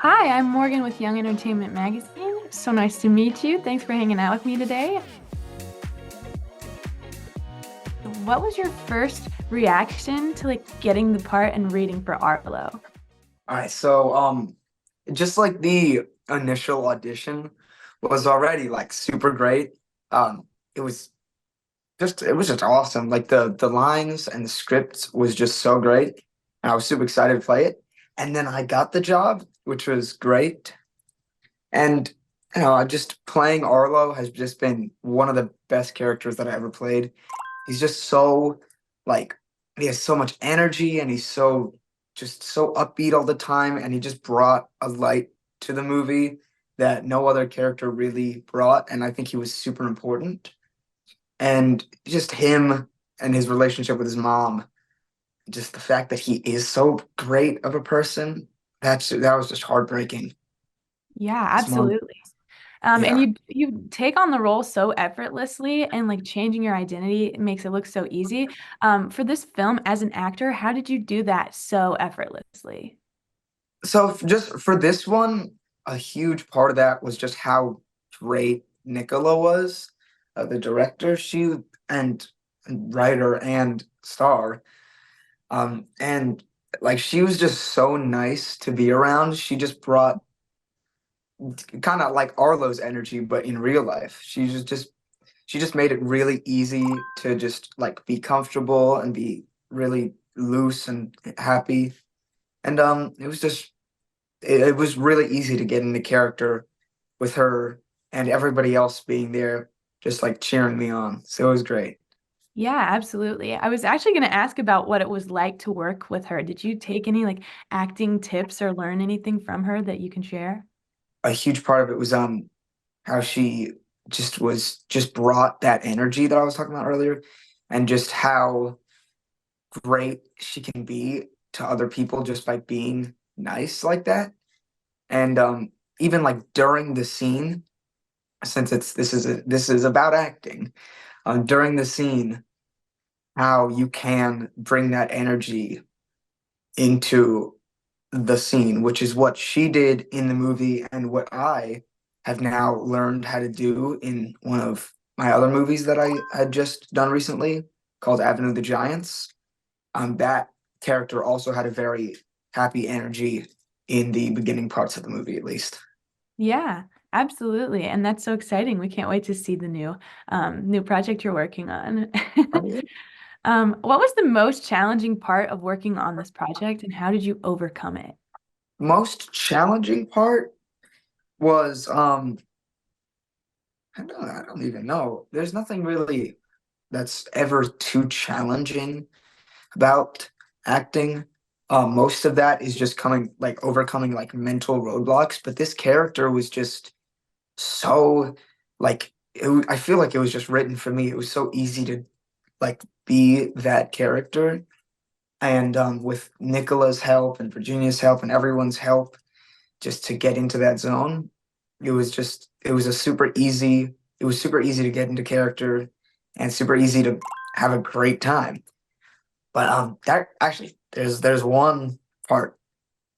Hi, I'm Morgan with Young Entertainment Magazine. So nice to meet you. Thanks for hanging out with me today. What was your first reaction to getting the part and reading for Arlo? All right, so just like the initial audition was already like super great. It was it was just awesome. Like the lines and the script was just so great. And I was super excited to play it. And then I got the job, which was great. And I just playing Arlo has just been one of the best characters that I ever played. He's just so like he has so much energy and he's so upbeat all the time and he just brought a light to the movie that no other character really brought, and I think he was super important. And just him and his relationship with his mom, just the fact that he is so great of a person, that was just heartbreaking. Yeah, His mom, absolutely. And yeah. you take on the role so effortlessly, and changing your identity makes it look so easy. For this film, as an actor, how did you do that so effortlessly? Just for this one, a huge part of that was just how great Nicola was, the director, and writer and star. And like she was just so nice to be around. She just brought kind of like Arlo's energy, but in real life. She just made it really easy to just like be comfortable and be really loose and happy. And it was really easy to get into character with her and everybody else being there, just like cheering me on. So it was great. Yeah, absolutely. I was actually going to ask about what it was like to work with her. Did you take any acting tips or learn anything from her that you can share? A huge part of it was how she just brought that energy that I was talking about earlier, and just how great she can be to other people just by being nice like that. And even like during the scene, since this is about acting, during the scene, how you can bring that energy into the scene, which is what she did in the movie and what I have now learned how to do in one of my other movies that I had just done recently called Avenue of the Giants. That character also had a very happy energy in the beginning parts of the movie, at least. Yeah, absolutely. And that's so exciting. We can't wait to see the new project you're working on. What was the most challenging part of working on this project and how did you overcome it? Most challenging part was I don't even know. There's nothing really that's ever too challenging about acting. Most of that is just coming like overcoming like mental roadblocks, but this character was just so I feel like it was just written for me. It was so easy to like be that character. And with Nicola's help and Virginia's help and everyone's help, just to get into that zone, it was a super easy. It was super easy to get into character and super easy to have a great time. But that actually, there's one part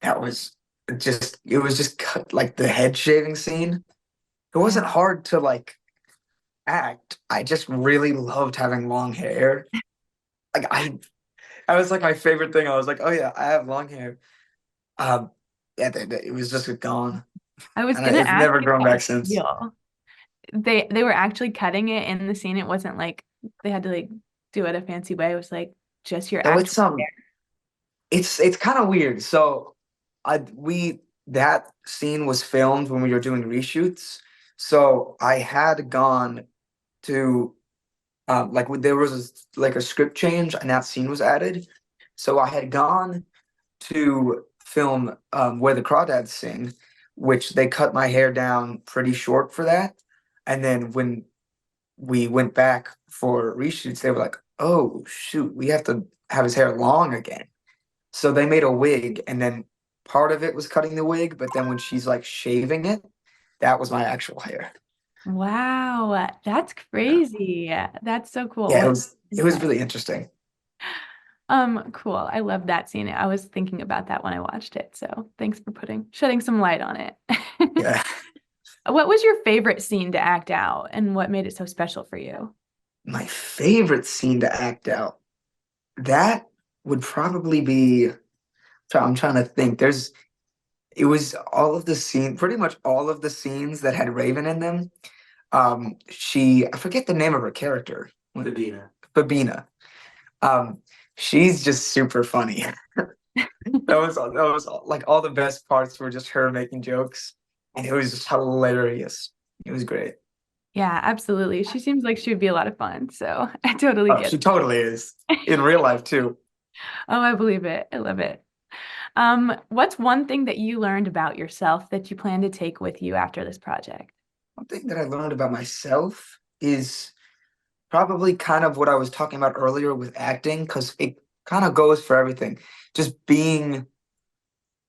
that was it was just cut, like the head shaving scene. It Yeah. wasn't hard to like act. I just really loved having long hair. Like that was like my favorite thing. I was like, oh yeah, I have long hair. Um, yeah, it was just gone, I was and gonna it's ask never if grown that back was since. real. They were actually cutting it in the scene. It wasn't like they had to do it a fancy way. It was just your So actual hair. it's kind of weird. So I we that scene was filmed when we were doing reshoots. So I had gone to there was like a script change and that scene was added. So I had gone to film where the crawdads sing, which they cut my hair down pretty short for that. And then when we went back for reshoots, they were like, "Oh shoot, we have to have his hair long again." So they made a wig, and then part of it was cutting the wig, but then when she's like shaving it, that was my actual hair. Wow, that's Yeah, crazy. That's so cool. yeah, What it was insight. really interesting. Cool. I love that scene. I was thinking about that when I watched it. So thanks for shedding some light on it. Yeah. What was your favorite scene to act out and what made it so special for you? My favorite scene to act out, that would probably be, I'm trying to think. It was all of the scene, pretty much all of the scenes that had Raven in them. I forget the name of her character. Babina. Babina. Um, she's just super funny. Like all the best parts were just her making jokes, and it was just hilarious. It was great. Yeah, absolutely. She seems like she would be a lot of fun. So I totally Oh, get she totally is it. in real life too. Oh, I believe it. I love it. What's one thing that you learned about yourself that you plan to take with you after this project? One thing that I learned about myself is probably kind of what I was talking about earlier with acting, because it kind of goes for everything. Just being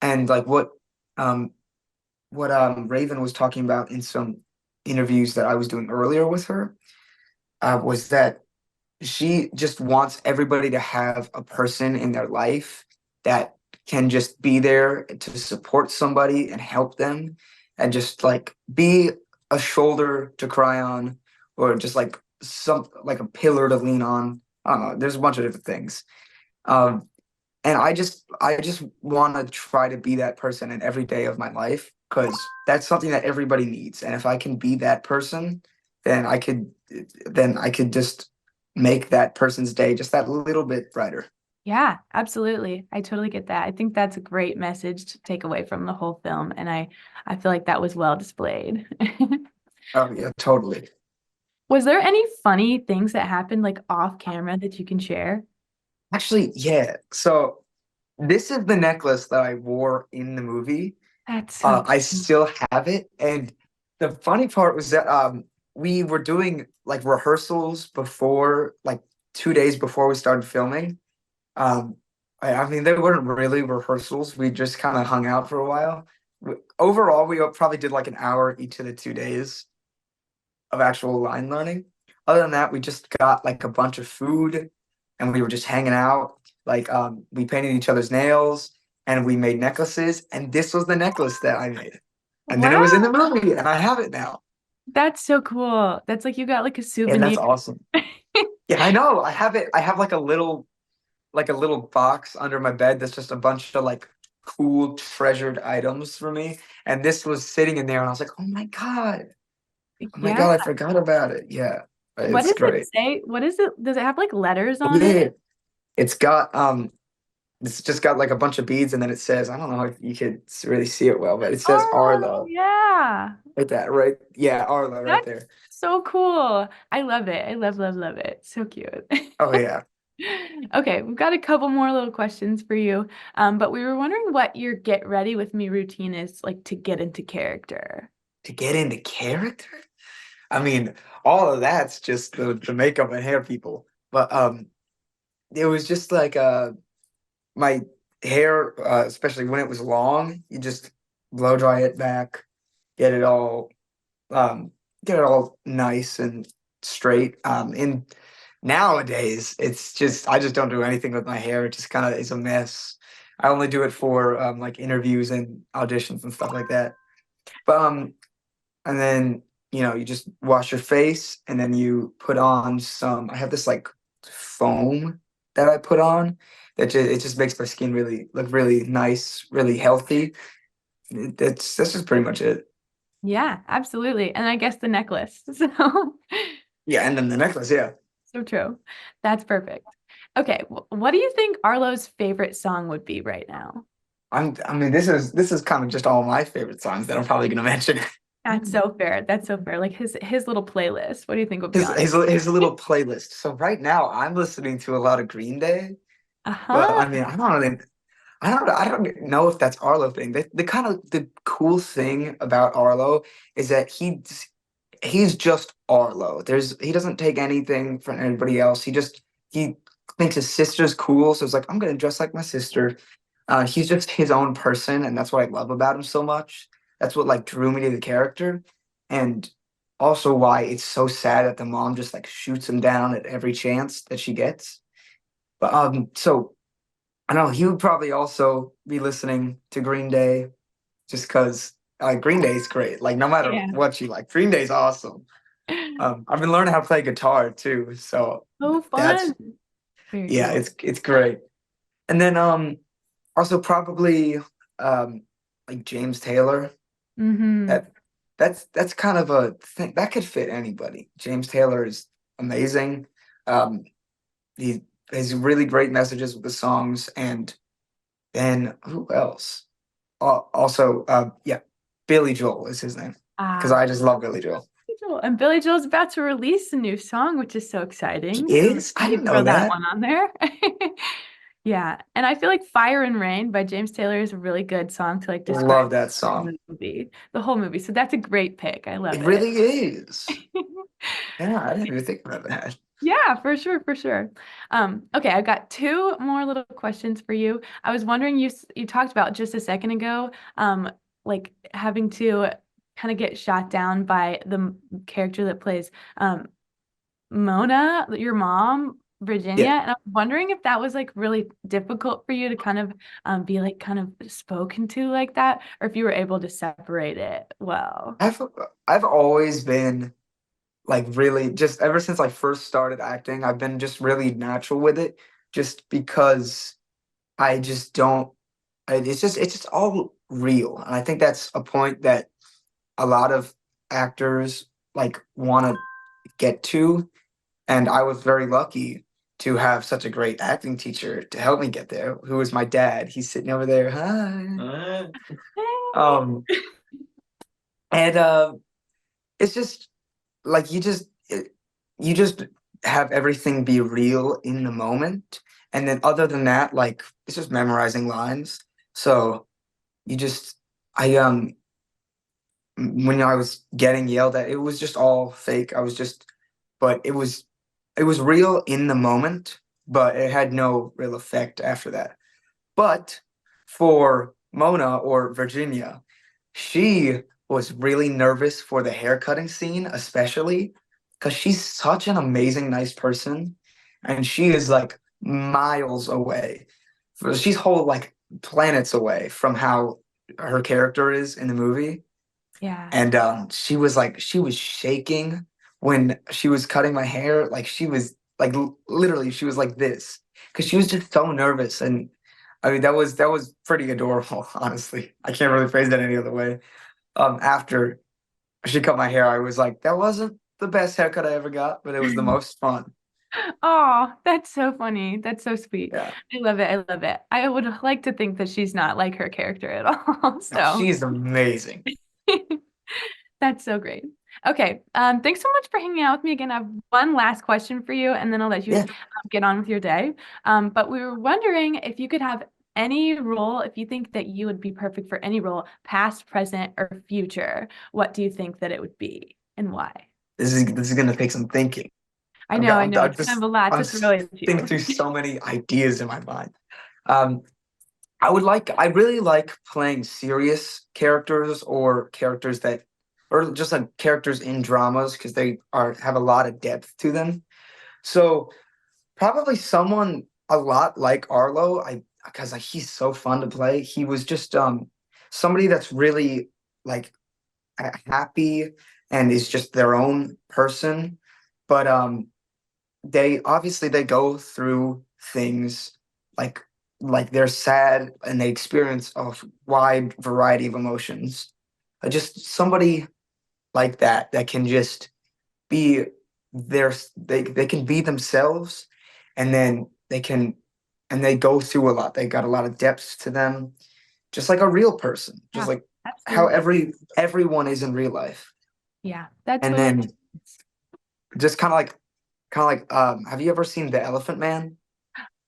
and like um what Raven was talking about in some interviews that I was doing earlier with her, was that she just wants everybody to have a person in their life that can just be there to support somebody and help them and just like be a shoulder to cry on or just like like a pillar to lean on. I don't know. There's a bunch of different things. Um, and I just want to try to be that person in every day of my life because that's something that everybody needs. And if I can be that person, then I could just make that person's day just that little bit brighter. Yeah, absolutely. I totally get that. I think that's a great message to take away from the whole film, and I feel like that was well displayed. Oh yeah, totally. Was there any funny things that happened like off camera that you can share? Actually, yeah. So this is the necklace that I wore in the movie. That's so I cool. still have it, and the funny part was that we were doing like rehearsals before, like 2 days before we started filming. Um, I mean, they weren't really rehearsals. We just kind of hung out for a while. Overall, we probably did like an hour each of the 2 days of actual line learning. Other than that, we just got like a bunch of food and we were just hanging out. Like we painted each other's nails and we made necklaces. And this was the necklace that I made. And then it was in the Wow, movie and I have it now. that's so cool. That's like you got like a And souvenir. that's awesome. Yeah, I know. I have it. I have like a little box under my bed that's just a bunch of like cool treasured items for me. And this was sitting in there and I was like, oh my God. Oh my Yeah. God, I forgot about it. Yeah. What It's does it great. say? What is it? Does it have like letters on it? Yeah. It's got it's just got like a bunch of beads and then it says, I don't know if you could really see it well, but it says Oh, Arlo. yeah. Like that, right? Yeah, Arlo right That's there. so cool. I love it. I love, love, love it. So cute. Oh yeah. Okay, we've got a couple more little questions for you. But we were wondering what your get ready with me routine is like to get into character. To get into character? I mean, all of that's just the makeup and hair people. But it was just like my hair, especially when it was long, you just blow dry it back, get it all um, get it all nice and straight. And nowadays, it's just I just don't do anything with my hair. It just kind of is a mess. I only do it for like interviews and auditions and stuff like that. But and then you just wash your face and then you put on some. I have this like foam that I put on that it just makes my skin really look really nice, really healthy. That's just pretty much it. Yeah, absolutely. And I guess the necklace. So, Yeah, and then the necklace, yeah. so true. That's perfect. Okay, what do you think Arlo's favorite song would be right now? I mean, this is kind of just all my favorite songs that I'm probably gonna mention. That's so fair. That's so fair. Like his little playlist. What do you think would be His on his his little playlist. So right now I'm listening to a lot of Green Day, it? but Uh-huh. I mean I don't know if that's Arlo thing. The kind of the cool thing about Arlo is that he's just Arlo. He doesn't take anything from anybody else. He thinks his sister's cool, so it's like I'm gonna dress like my sister. He's just his own person, and that's what I love about him so much. That's what like drew me to the character, and also why it's so sad that the mom just like shoots him down at every chance that she gets. But so I know he would probably also be listening to Green Day just because Green Day is great. Like no matter Yeah. what you like, Green Day's awesome. I've been learning how to play guitar too, so Oh, that's fun. Very yeah, cool. it's great. And then also probably like James Taylor. Mm-hmm. That that's kind of a thing that could fit anybody. James Taylor is amazing. Um, he has really great messages with the songs, and then who else? Also, yeah, Billy Joel is his name because Ah, I just love Billy Joel. Billy Joel. And Billy Joel's about to release a new song, which is so He exciting. So is? we I can didn't know throw that that. one on there. Yeah. And I feel like Fire and Rain by James Taylor is a really good song to like describe Love that song. the movie, the whole movie. So that's a great pick. I love It it. really is. Yeah, I didn't even think about that. Yeah, for sure, for sure. Okay, I've got two more little questions for you. I was wondering, you talked about just a second ago, like having to kind of get shot down by the character that plays Mona, your mom, Virginia, Yeah, and I'm wondering if that was like really difficult for you to kind of be like kind of spoken to like that, or if you were able to separate it well. I've I've always been like really just ever since I first started acting, I've been just really natural with it, just because I just don't. It's just all real, and I think that's a point that a lot of actors like want to get to. And I was very lucky to have such a great acting teacher to help me get there, who was my dad. He's sitting over there. Hi. Um, and it's just like you just have everything be real in the moment. And then other than that, like it's just memorizing lines. So you just I when I was getting yelled at, it was just all fake. But it was real in the moment, but it had no real effect after that. But for Mona or Virginia, she was really nervous for the haircutting scene, especially because she's such an amazing, nice person, and she is like miles away. She's whole like planets away from how her character is in the movie. Yeah. And she was shaking when she was cutting my hair. Like she was like literally she was like this because she was just so nervous. And I mean that was pretty adorable, honestly. I can't really phrase that any other way. After she cut my hair, I was like, that wasn't the best haircut I ever got, but it was the most fun. Oh, that's so funny. That's so sweet. Yeah. I love it. I love it. I would like to think that she's not like her character at all. No, So she's amazing. that's so great. Okay. Thanks so much for hanging out with me again. I have one last question for you, and then I'll let you Yeah. get on with your day. But we were wondering if you could have any role, if you think that you would be perfect for any role, past, present, or future, what do you think that it would be and why? This is gonna take some thinking. I've got I know. I'm It's kind just of a lot I'm to throw at thinking you. through so many ideas in my mind. Um, I really like playing serious characters or characters that, or just like characters in dramas because they have a lot of depth to them. So probably someone a lot like Arlo, because like, he's so fun to play. He was just somebody that's really like happy and is just their own person, but they go through things like they're sad and they experience a wide variety of emotions. Just somebody like that can just be they can be themselves, and then they go through a lot. They got a lot of depths to them, just like a real person, just Yeah, like how absolutely. everyone is in real life. Yeah, that And totally then makes sense. just have you ever seen The Elephant Man?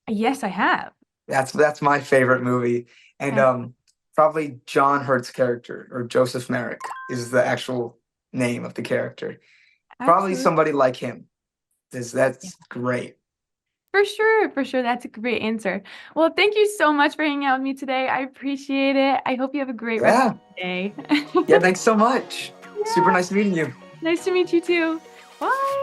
Yes, I have. That's my favorite movie. And Ab- probably John Hurt's character or Joseph Merrick is the actual name of the character. Probably Absolutely. somebody like him. Yeah. That's great. For sure, for sure. That's a great answer. Well, thank you so much for hanging out with me today. I appreciate it. I hope you have a great rest of Yeah. the day. Yeah, thanks so much. Super Yeah, nice meeting you. nice to meet you too. Bye.